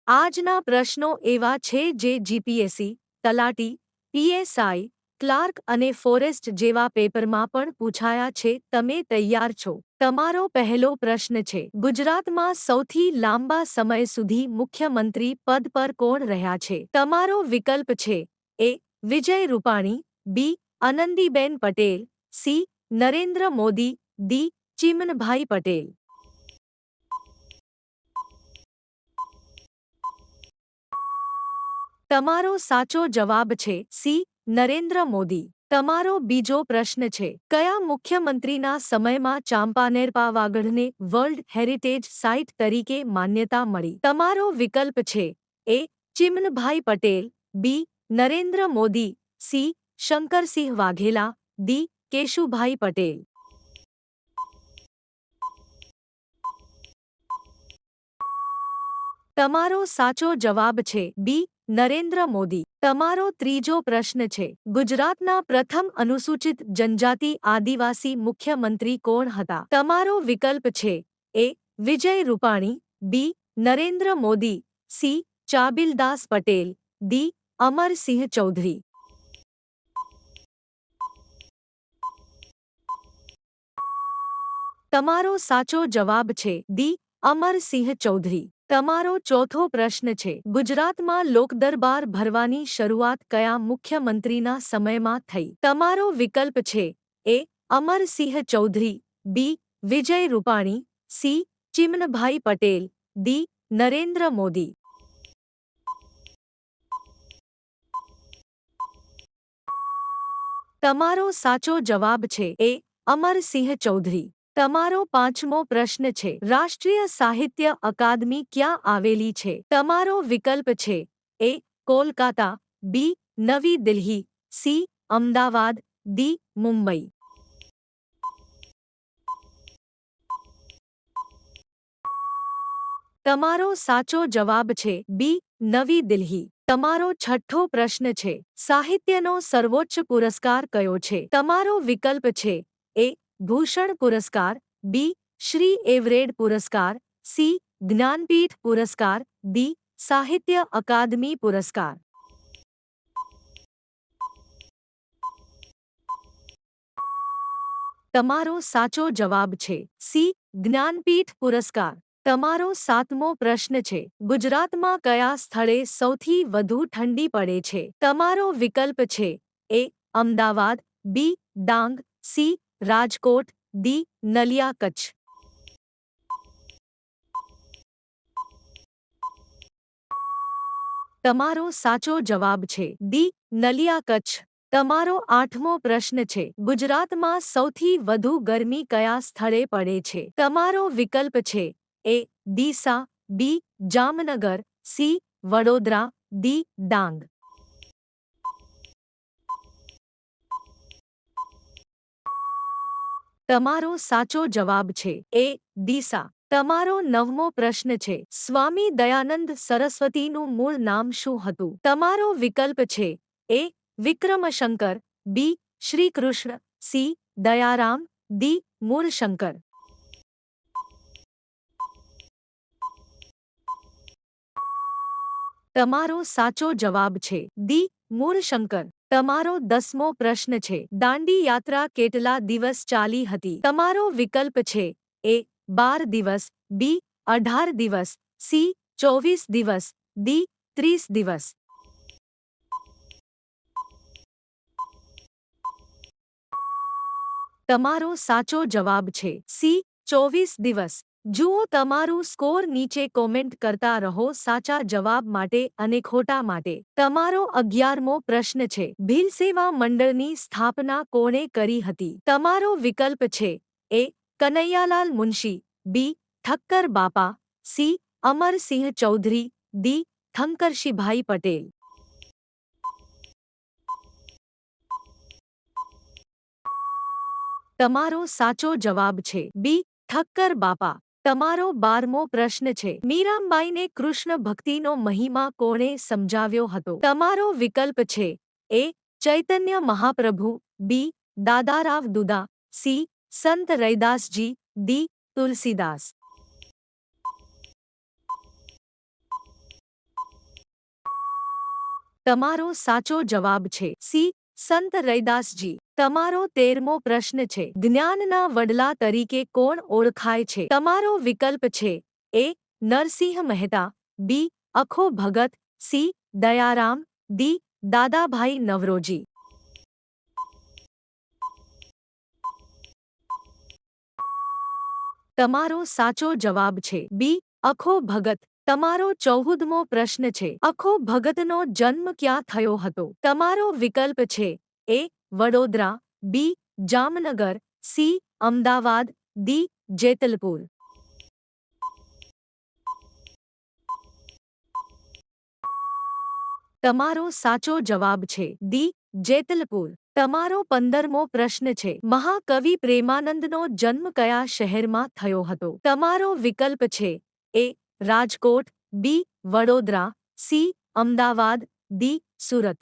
આજના પ્રશ્નો એવા છે જે જીપીએસસી, તલાટી, પીએસઆઈ, ક્લાર્ક અને ફોરેસ્ટ જેવા પેપરમાં પણ પૂછાયા છે. તમે તૈયાર છો? તમારો પહેલો પ્રશ્ન છે: ગુજરાતમાં સૌથી લાંબા સમય સુધી મુખ્યમંત્રી પદ પર કોણ રહ્યા છે? તમારો વિકલ્પ છે: એ. વિજય રૂપાણી, બી. આનંદીબેન પટેલ, સી. નરેન્દ્ર મોદી, ડી. ચિમનભાઈ પટેલ. તમારો સાચો જવાબ છે સી. નરેન્દ્ર મોદી. તમારો બીજો પ્રશ્ન છે: કયા મુખ્યમંત્રીના સમયમાં ચાંપાનેર પાવાગઢને વર્લ્ડ હેરિટેજ સાઇટ તરીકે માન્યતા મળી? તમારો વિકલ્પ છે: એ. ચિમનભાઈ પટેલ, બી. નરેન્દ્ર મોદી, સી. શંકરસિંહ વાઘેલા, ડી. કેશુભાઈ પટેલ. તમારો સાચો જવાબ છે બી. નરેન્દ્ર મોદી. તમારો ત્રીજો પ્રશ્ન છે: ગુજરાતના પ્રથમ અનુસૂચિત જનજાતિ આદિવાસી મુખ્યમંત્રી કોણ હતા? તમારો વિકલ્પ છે: એ. વિજય રૂપાણી, બી. નરેન્દ્ર મોદી, સી. ચાબિલદાસ પટેલ, ડી. અમરસિંહ ચૌધરી. તમારો સાચો જવાબ છે ડી. અમરસિંહ ચૌધરી. તમારો ચોથો પ્રશ્ન છે: ગુજરાતમાં લોકદરબાર ભરવાની શરૂઆત કયા મુખ્યમંત્રીના સમયમાં થઈ? તમારો વિકલ્પ છે: એ. અમરસિંહ ચૌધરી, બી. વિજય રૂપાણી, સી. ચિમનભાઈ પટેલ, ડી. નરેન્દ્ર મોદી. તમારો સાચો જવાબ છે એ. અમરસિંહ ચૌધરી. તમારો પાંચમો પ્રશ્ન છે: રાષ્ટ્રીય સાહિત્ય અકાદમી ક્યાં આવેલી છે? તમારો વિકલ્પ છે: એ. કોલકાતા, બી. નવી દિલ્હી, સી. અમદાવાદ, ડી. મુંબઈ. તમારો સાચો જવાબ છે બી. નવી દિલ્હી. તમારો છઠ્ઠો પ્રશ્ન છે: સાહિત્યનો સર્વોચ્ચ પુરસ્કાર કયો છે? તમારો વિકલ્પ છે: એ. ભૂષણ પુરસ્કાર, બી. શ્રી એવરેડ પુરસ્કાર, સી. જ્ઞાનપીઠ પુરસ્કાર, ડી. સાહિત્ય અકાદમી પુરસ્કાર. તમારો સાચો જવાબ છે સી. જ્ઞાનપીઠ પુરસ્કાર. તમારો સાતમો પ્રશ્ન છે: ગુજરાતમાં કયા સ્થળે સૌથી વધુ ઠંડી પડે છે? તમારો વિકલ્પ છે: એ. અમદાવાદ, બી. ડાંગ, સી. રાજકોટ, ડી. નલિયા કચ્છ. તમારો સાચો જવાબ છે ડી. નલિયા કચ્છ. તમારો આઠમો પ્રશ્ન છે: ગુજરાતમાં સૌથી વધુ ગરમી કયા સ્થળે પડે છે? તમારો વિકલ્પ છે: એ. ડીસા, બી. જામનગર, સી. વડોદરા, ડી. ડાંગ. તમારો સાચો જવાબ છે એ. ડીસા. તમારો નવમો પ્રશ્ન છે: સ્વામી દયાનંદ સરસ્વતીનું મૂળ નામ શું હતું? તમારો વિકલ્પ છે: એ. વિક્રમશંકર, બી. શ્રીકૃષ્ણ, સી. દયારામ, ડી. મૂળશંકર. તમારો સાચો જવાબ છે ડી. મૂળશંકર. તમારો 10મો પ્રશ્ન છે: દાંડી યાત્રા કેટલા દિવસ ચાલી હતી? તમારો વિકલ્પ છે: એ. 12 દિવસ, બી. 18 દિવસ, સી. 24 દિવસ, ડી. 30 દિવસ. તમારો સાચો જવાબ છે સી. 24 દિવસ. જુઓ તમારું સ્કોર નીચે કોમેન્ટ કરતા રહો સાચા જવાબ માટે અને ખોટા માટે. તમારો 11મો પ્રશ્ન છે: ભીલ સેવા મંડળની સ્થાપના કોણે કરી હતી? તમારો વિકલ્પ છે: એ. કનૈયાલાલ મુનશી, બી. ઠક્કર બાપા, સી. અમરસિંહ ચૌધરી, ડી. થંકરશીભાઈ પટેલ. તમારો સાચો જવાબ છે બી. ઠક્કર બાપા. તમારો 12મો પ્રશ્ન છે: મીરાબાઈને કૃષ્ણ ભક્તિનો મહિમા કોણે સમજાવ્યો હતો? તમારો વિકલ્પ છે: એ. ચૈતન્ય મહાપ્રભુ, બી. દાદારાવ દુદા, સી. સંત રૈદાસજી, ડી. તુલસીદાસ. તમારો સાચો જવાબ છે સી. સંત રૈદાસજી. તમારો 13મો પ્રશ્ન છે જ્ઞાનના વડલા તરીકે કોણ ઓળખાય છે? તમારો વિકલ્પ છે એ. નરસિંહ મહેતા, બી. અખો ભગત, સી. દયારામ, ડી. દાદાભાઈ નવરોજી. તમારો સાચો જવાબ છે બી. અખો ભગત. તમારો 14મો પ્રશ્ન છે અખો ભગતનો જન્મ ક્યાં થયો હતો? તમારો વિકલ્પ છે એ. વડોદરા, બી. જામનગર, સી. અમદાવાદ, ડી. જેતલપુર. તમારો સાચો જવાબ છે ડી. જેતલપુર. તમારો 15મો પ્રશ્ન છે મહાકવિ પ્રેમાનંદનો જન્મ કયા શહેરમાં થયો હતો? તમારો વિકલ્પ છે એ. રાજકોટ, બી. વડોદરા, સી. અમદાવાદ, ડી. સુરત.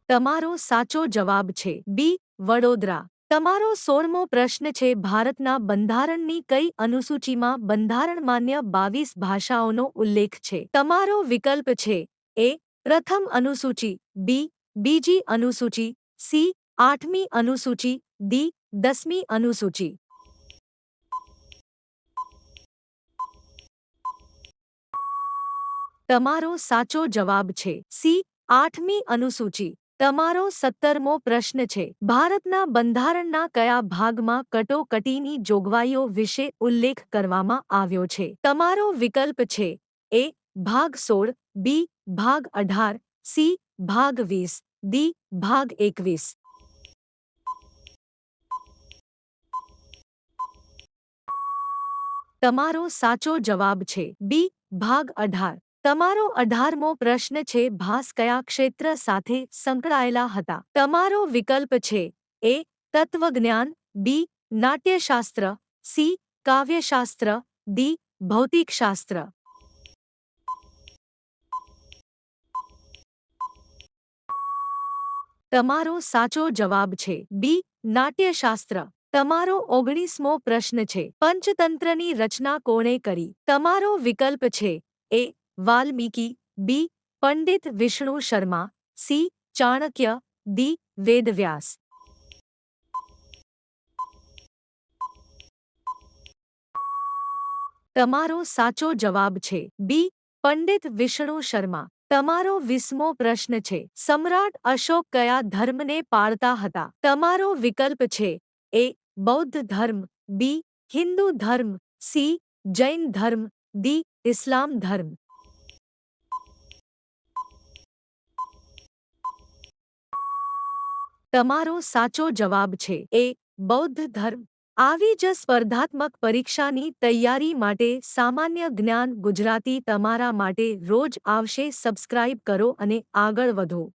તમારો સાચો જવાબ છે બી. વડોદરા. તમારો 16મો પ્રશ્ન છે ભારતના બંધારણની કઈ અનુસૂચિમાં બંધારણમાન્ય 22 ભાષાઓનો ઉલ્લેખ છે? તમારો વિકલ્પ છે એ. પ્રથમ અનુસૂચિ, બી. બીજી અનુસૂચિ, સી. 8મી અનુસૂચિ, ડી. 10મી અનુસૂચિ. તમારો સાચો જવાબ છે સી. 8મી અનુસૂચિ. તમારો 17મો પ્રશ્ન છે ભારતના બંધારણના કયા ભાગમાં કટોકટીની જોગવાઈઓ વિશે ઉલ્લેખ કરવામાં આવ્યો છે? તમારો વિકલ્પ છે એ. ભાગ 16, બી. ભાગ 18, સી. ભાગ 20, ડી. ભાગ 21. તમારો સાચો જવાબ છે બી. ભાગ 18. તમારો 18મો પ્રશ્ન છે ભાસ કયા ક્ષેત્ર સાથે સંકળાયેલા હતા? તમારો વિકલ્પ છે એ. તત્વજ્ઞાન, બી. નાટ્યશાસ્ત્ર, સી. કાવ્યશાસ્ત્ર, ડી. ભૌતિકશાસ્ત્ર. તમારો સાચો જવાબ છે બી. નાટ્યશાસ્ત્ર. તમારો 19મો પ્રશ્ન છે પંચતંત્રની રચના કોણે કરી? તમારો વિકલ્પ છે એ. વાલ્મીકી, બી. પંડિત વિષ્ણુ શર્મા, સી. ચાણક્ય, ડી. વેદવ્યાસ. તમારો સાચો જવાબ છે બી. પંડિત વિષ્ણુ શર્મા. તમારો 20મો પ્રશ્ન છે સમ્રાટ અશોક કયા ધર્મને પાળતા હતા? તમારો વિકલ્પ છે એ. બૌદ્ધ ધર્મ, બી. હિન્દુ ધર્મ, સી. જૈન ધર્મ, ડી. ઇસ્લામ ધર્મ. તમારો સાચો જવાબ છે એ. બૌદ્ધ ધર્મ. આવી જ સ્પર્ધાત્મક પરીક્ષાની તૈયારી માટે સામાન્ય જ્ઞાન ગુજરાતી તમારા માટે રોજ આવશે. સબસ્ક્રાઇબ કરો અને આગળ વધો.